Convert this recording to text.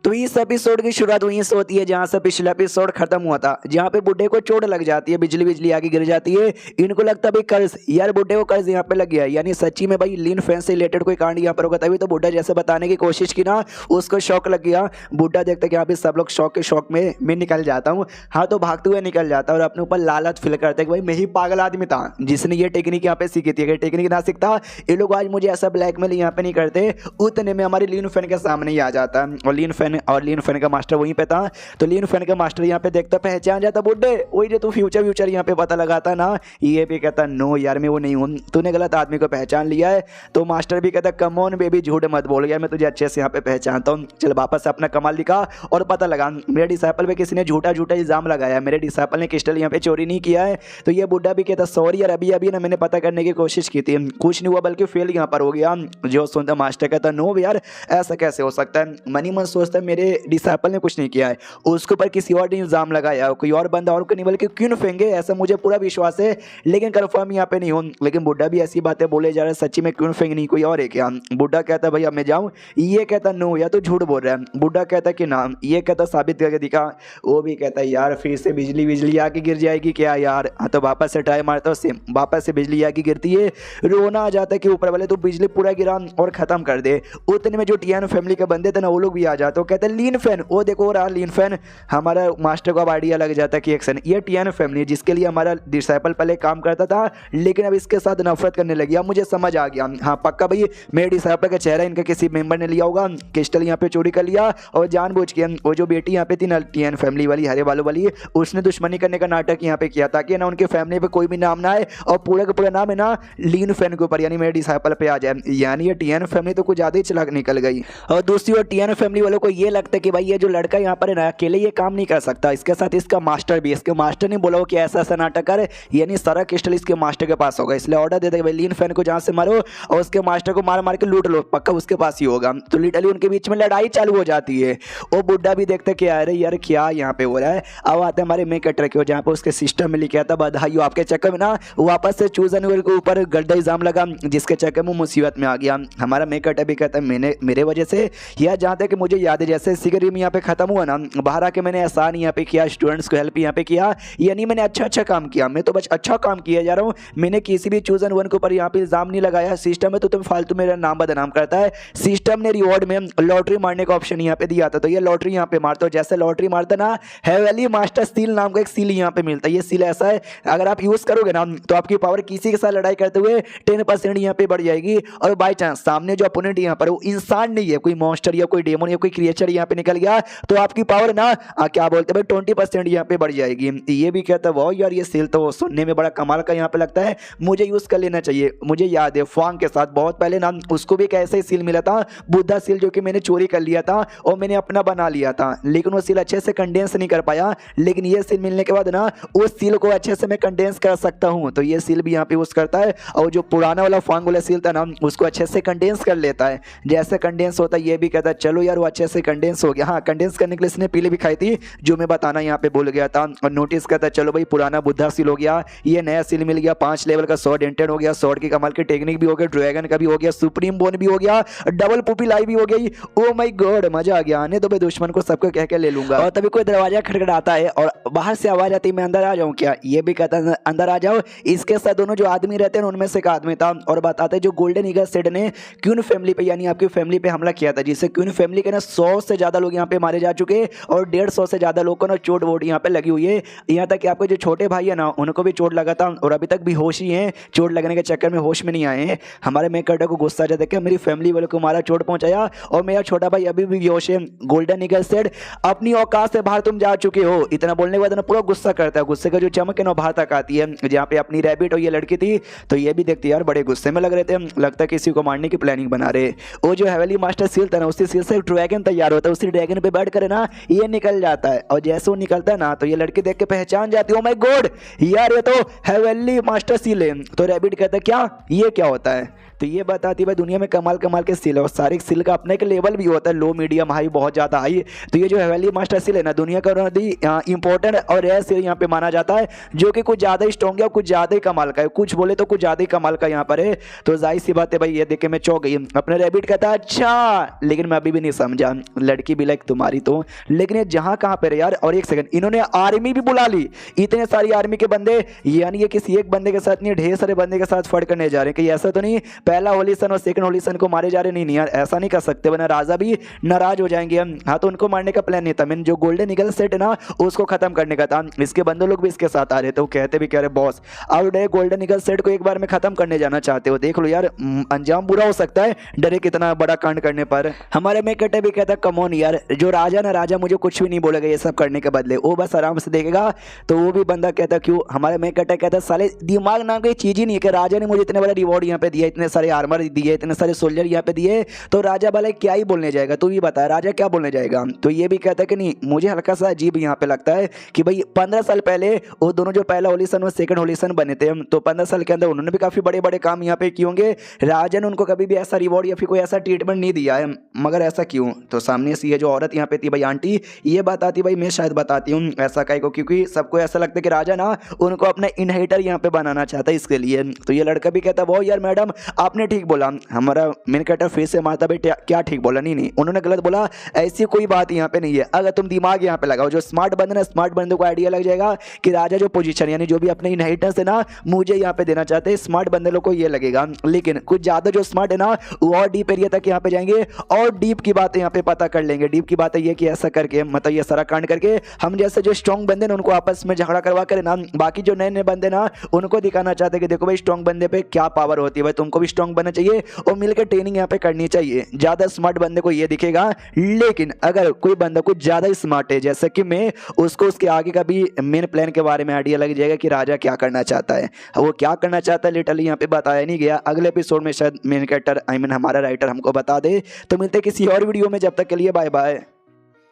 तो इस एपिसोड की शुरुआत वहीं से होती है जहां से पिछला एपिसोड खत्म हुआ था, जहां पे बुड्ढे को चोट लग जाती है, बिजली बिजली आगे गिर जाती है। इनको लगता है भाई कर्ज, यार बुड्ढे को कर्ज यहाँ पे लग गया, यानी सच्ची में भाई लीन फैन से रिलेटेड कोई कांड यहाँ पर होगा। तभी तो बुड्ढा जैसे बताने की कोशिश की ना, उसको शौक लग गया। बुड्ढा देखता कि यहाँ पे सब लोग शौक के शौक में मैं निकल जाता हूँ, हाँ तो भागते हुए निकल जाता है और अपने ऊपर लालच फील करते कि भाई मैं ही पागल आदमी था जिसने ये टेक्निक यहाँ पे सीखी थी। अगर टेक्निक ना सीखता ये लोग आज मुझे ऐसा ब्लैकमेल यहाँ पे नहीं करते। उतने में हमारी लीन फैन के सामने ही आ जाता है और लीन फैन का मास्टर वहीं पे था। तो लीन फैन का मास्टर यहाँ पे देखता, पहचान जाता बुड्ढे, वही जो तू फ्यूचर यहाँ पे पता लगाता ना। ये भी कहता नो यार मैं वो नहीं हूँ, तूने गलत आदमी को पहचान लिया है। तो मास्टर भी कहता कम ऑन बेबी झूठ मत बोल, यार मैं तुझे अच्छे से यहाँ पे पहचानता हूँ, चल वापस से अपना कमाल दिखा और पता लगा मेरे डिसाइपल पे किसी ने झूठा इल्जाम लगाया, मेरे डिसाइपल ने क्रिस्टल यहाँ पे चोरी नहीं किया है। तो ये बुड्ढा भी कहता सॉरी यार अभी ना मैंने पता करने की कोशिश की थी, कुछ नहीं हुआ बल्कि फेल यहाँ पर हो गया। जो सुनता मास्टर कहता नो यार ऐसा कैसे हो सकता है, मनी मन सोचता है मेरे डिसाइपल ने कुछ नहीं किया है, उसके ऊपर किसी और ने इल्जाम लगाया, कोई और बंदा और को नहीं बल्कि क्यों फेंगे, ऐसा मुझे पूरा विश्वास है लेकिन कंफर्म यहाँ पे नहीं हूँ। लेकिन बुड्ढा भी ऐसी बातें बोले जा रहा है, सच्ची में क्यों फेंग नहीं कोई और है क्या। बुड्ढा कहता भैया मैं जाऊँ, ये कहता नो या तो झूठ बोल रहा है। बुड्ढा कहता कि ना, ये कहता साबित करके दिखा। वो भी कहता यार फिर से बिजली आके गिर जाएगी क्या यार। हाँ तो वापस से ट्राई मारता हूँ, वापस से बिजली आके गिरती है। रोना आ जाता है कि ऊपर वाले तो बिजली पूरा गिरा और खत्म कर दे। उतने में जो टीएन फैमिली के बंदे थे ना वो लोग भी आ जाते हो, कहते लीन फैन, वो देखो रहा लीन फैन। हमारा मास्टर को अब आइडिया लग जाता है कि एक्शन ये टीएन फैमिली जिसके लिए हमारा डिसाइपल पहले काम करता था लेकिन अब इसके साथ नफरत करने लगी। अब मुझे समझ आ गया, हाँ पक्का भाई मेरे डिसाइपल का चेहरा इनका किसी मेंबर ने लिया होगा, क्रिस्टल यहाँ पे चोरी कर लिया और जानबूझ के वो जो बेटी यहाँ पे थी ना टीएन फैमिली वाली हरे बालों वाली, उसने दुश्मनी करने का नाटक यहाँ पे किया ताकि ना उनके फैमिली पे कोई भी नाम ना आए और पूरा का पूरा नाम है ना लीन फैन के ऊपर यानी मेरे डिसाइपल पे आ जाए। यानी ये टीएन फैमिली तो कुछ ज्यादा ही चालाक निकल गई। और दूसरी ओर टीएन फैमिली वालों को ये लगता है कि भाई ये जो लड़का यहाँ पर है ना अकेले ये काम नहीं कर सकता, इसके साथ इसका मास्टर भी, इसके मास्टर ने बोला हो कि ऐसा ऐसा नाटक कर, यानी सारा क्रिस्टल इसके मास्टर के पास होगा, इसलिए ऑर्डर दे देगा भाई लीन फैन को जहाँ से मारो और उसके मास्टर को मार मार के लूट लो, पक्का उसके पास ही होगा। तो लिटरली उनके बीच में लड़ाई चालू हो जाती है। वो बुड्ढा भी देखता कि अरे यार क्या यहाँ पे हो रहा है। अब आते हमारे मेक ट्रक हो जहाँ पे उसके सिस्टम में लिखा था बधाई हो आपके चक्कर में ना वापस से चूजन के ऊपर गड्ढा इल्जाम लगा जिसके चक्कर में मुसीबत में आ गया। हमारा मेक भी कहता है मैंने मेरे वजह से यह जहाँ तक कि मुझे याद है जैसे सिगरेट यहाँ पे खत्म हुआ ना, बाहर आके मैंने एहसान यहाँ पे किया, स्टूडेंट्स को हेल्प यहाँ पे किया, यानी मैंने अच्छा काम किया, मैं तो बस अच्छा काम किया जा रहा हूँ, मैंने किसी भी चूजन वन के ऊपर यहाँ पे इल्जाम नहीं लगाया। सिस्टम में तो तुम फालतू मेरा नाम बदनाम करता है। सिस्टम ने रिवॉर्ड में लॉटरी मारने का ऑप्शन यहाँ पे दिया था, तो ये लॉटरी यहाँ पे मारता हो, जैसे लॉटरी मारता ना हेवली मास्टर सील नाम का एक सील यहाँ पे मिलता है। ये सील ऐसा है अगर आप यूज करोगे ना तो आपकी पावर किसी के साथ लड़ाई करते हुए 10% यहाँ पे बढ़ जाएगी। और बाई चांस सामने जो अपोनेंट यहाँ पर वो इंसान नहीं है, कोई मॉन्स्टर या कोई डेमन या कोई क्रिएचर यहाँ पे निकल गया तो आपकी पावर ना क्या बोलते हैं 20% यहाँ पे बढ़ जाएगी। ये भी कहता है वाह यार ये सील तो सुनने में बड़ा कमाल का यहाँ पे लगता है, मुझे यूज कर लेना चाहिए। मुझे याद है फॉन्ग के साथ बहुत पहले ना उसको भी एक ऐसा ही सील मिला था, बुद्धा सील, जो कि मैंने चोरी कर लिया था और मैंने अपना बना लिया था, लेकिन वो सील अच्छे से कंडेंस नहीं कर पाया। लेकिन ये सील मिलने के बाद ना उस सील को अच्छे से मैं कंडेंस कर सकता हूँ, तो ये सील भी यहाँ पे यूज करता है। और जो पुराना वाला फॉन्ग वाला सील था ना उसको अच्छे से कंडेंस कर लेता है, जैसे कंडेंस होता है। ये भी कहता है चलो यार वो अच्छे से कंडेंस हो गया। हाँ कंडेंस करने के लिए इसने पीली भी खाई थी जो मैं बताना यहाँ पे भूल गया था। और नोटिस करता है चलो भाई पुराना बुद्धा सील हो गया, ये नया सील मिल गया, 5 लेवल का स्वॉर्ड एंटेड हो गया, स्वॉर्ड की कमाल की टेक्निक भी हो गया, ड्रैगन का भी हो गया, सुप्रीम बोन भी हो गया, डबल पुपिलाई भी हो गई। ओ माय गॉड मजा आ गया, आने तो मैं दुश्मन को सबको कह के ले लूंगा। और तभी कोई दरवाजा खटखटाता है और बाहर से आवाज आती है मैं अंदर आ जाऊं क्या। ये भी कहता है अंदर आ जाओ। इसके साथ दोनों जो आदमी रहते हैं उनमें से एक आदमी था और बताते जो गोल्डन ईगल सेड ने क्यून फैमिली पे यानी आपकी फैमिली पे हमला किया था, जिससे क्यून फैमिली के ना 100 से ज्यादा लोग यहाँ पे मारे जा चुके और 150 से ज्यादा लोगों को ना चोट वोट यहाँ पे लगी हुई है। यहाँ तक कि आपके जो छोटे भाई है ना उनको भी चोट लगा था और अभी तक बेहोश ही हैं, चोट लगने के चक्कर में होश में नहीं आए हैं। हमारे मेकर्टर को गुस्सा आ जाता है मेरी फैमिली वालों को मारा चोट पहुंचाया और मेरा छोटा भाई अभी भी बेहोश है। गोल्डन ईगल सेड अपनी औकात से बाहर तुम जा चुके हो। इतना बोलने के बाद ना पूरा गुस्सा करता है, गुस्से का जो चमक है ना बाहर तक आती है। जहाँ पे अपनी रैबिट और ये लड़की थी तो ये भी देखती यार बड़े गुस्से में लग रहे थे, लगता है किसी को मारने की प्लानिंग बना रहे। वो जो हेवली मास्टर सील था ना उसी सील से ड्रैगन तैयार होता है, उसी ड्रैगन पे बैठ कर ना ये निकल जाता है और जैसे वो निकलता है ना तो ये लड़की देख के पहचान जाती है, ओ माय गॉड यार ये तो हेवली मास्टर सील है। तो रैबिट कहता है क्या ये क्या होता है। तो ये बताती है भाई दुनिया में कमाल कमाल के स्किल है और सारे स्किल का अपने के लेवल भी होता है, लो मीडियम हाई बहुत ज़्यादा हाई। तो ये जो हेवनली मास्टर स्किल है ना दुनिया का इंपॉर्टेंट और रेयर स्किल यहाँ पे माना जाता है, जो कि कुछ ज़्यादा ही स्ट्रॉन्ग है और कुछ ज़्यादा ही कमाल का है, कुछ बोले तो कुछ ज़्यादा ही कमाल का यहाँ पर है। तो जाहिर सी बात है भाई ये देख के मैं चौंक गई। अपने रैबिट कहता है अच्छा, लेकिन मैं अभी भी नहीं समझा, लड़की भी लाइक तुम्हारी तो, लेकिन ये जहाँ कहाँ पर है यार। और एक सेकंड, इन्होंने आर्मी भी बुला ली, इतने सारी आर्मी के बंदे, यानी ये किसी एक बंदे के साथ नहीं ढेर सारे बंदे के साथ फाइट करने जा रहे हैं। कि ऐसा तो नहीं पहला होली सन और सेकंड होली सन को मारे जा रहे, नहीं यार ऐसा नहीं कर सकते वरना राजा भी नाराज हो जाएंगे हम। हाँ तो उनको मारने का प्लान नहीं था, मैंने जो गोल्डन ईगल सेट है ना उसको खत्म करने का था। इसके बंदे लोग भी इसके साथ आ रहे थे, वो कहते भी कह रहे बॉस आउट है, गोल्डन ईगल सेट को एक बार में खत्म करने जाना चाहते हो, देख लो यार अंजाम बुरा हो सकता है, डरे कितना बड़ा कांड करने पर। हमारे में कटे भी कहता कमोन यार, जो राजा ना राजा मुझे कुछ भी नहीं बोलेगा ये सब करने के बदले, वो बस आराम से देखेगा। तो वो भी बंदा कहता क्यों, हमारे में कटे कहता साले दिमाग नाम की चीज ही नहीं है कि राजा ने मुझे इतने बड़ा रिवॉर्ड यहाँ पे दिया, इतने सारे आर्मर दिए, इतने सारे सोल्जर यहाँ पे दिए, तो राजा भले क्या ही बोलने जाएगा, तू भी बता राजा क्या बोलने जाएगा। तो ये भी कहता है कि नहीं, मुझे हल्का सा अजीब यहाँ पे लगता है कि भाई 15 साल पहले वो दोनों जो पहला होली सन और सेकंड होली सन बने थे, तो 15 साल के अंदर उन्होंने भी काफी बड़े बड़े काम यहाँ पे किए होंगे, राजा ने उनको कभी भी ऐसा रिवॉर्ड या फिर कोई ऐसा ट्रीटमेंट नहीं दिया है, मगर ऐसा क्यों। तो सामने से ये जो औरत यहाँ पे थी भाई आंटी, ये बताती भाई मैं शायद बताती हूँ ऐसा कहीं को, क्योंकि सबको ऐसा लगता है कि राजा ना उनको अपना इनहेरिटर यहाँ पे बनाना चाहता है इसके लिए। तो ये लड़का भी कहता वो यार मैडम आपने ठीक बोला, हमारा मेन कैरेक्टर फिर से मारता भाई क्या ठीक बोला, नहीं उन्होंने गलत बोला, ऐसी कोई बात यहाँ पे नहीं है। अगर तुम दिमाग यहाँ पे लगाओ, जो स्मार्ट बंदे ना स्मार्ट बंदे को आइडिया लग जाएगा कि राजा जो पोजीशन यानी जो भी अपने इनहेरिटेंस है ना मुझे यहाँ पे देना चाहते हैं, स्मार्ट बंदे लोग को ये लगेगा। लेकिन कुछ ज्यादा जो स्मार्ट है ना वो और डीप एरिया तक यहाँ पे जाएंगे और डीप की बातें यहाँ पे पता कर लेंगे। डीप की बात है ये कि ऐसा करके मतलब ये सारा कांड करके हम जैसे जो स्ट्रॉन्ग बंदे ना उनको आपस में झगड़ा करवा कर ना बाकी जो नए नए बंदे ना उनको दिखाना चाहते हैं कि देखो भाई स्ट्रॉन्ग बंदे पे क्या पावर होती है, भाई तुमको भी स्ट्रॉन्ग बनना चाहिए और मिलकर ट्रेनिंग यहाँ पे करनी चाहिए। ज्यादा स्मार्ट बंदे को ये दिखेगा, लेकिन अगर कोई बंदा कुछ ज्यादा ही स्मार्ट है जैसे कि मैं, उसको उसके आगे का भी मेन प्लान के बारे में आइडिया लग जाएगा कि राजा क्या करना चाहता है। वो क्या करना चाहता है लिटरली यहाँ पे बताया नहीं गया, अगले एपिसोड में शायद मेन कैरेक्टर हमारा राइटर हमको बता दे। तो मिलते किसी और वीडियो में, जब तक के लिए बाय बाय।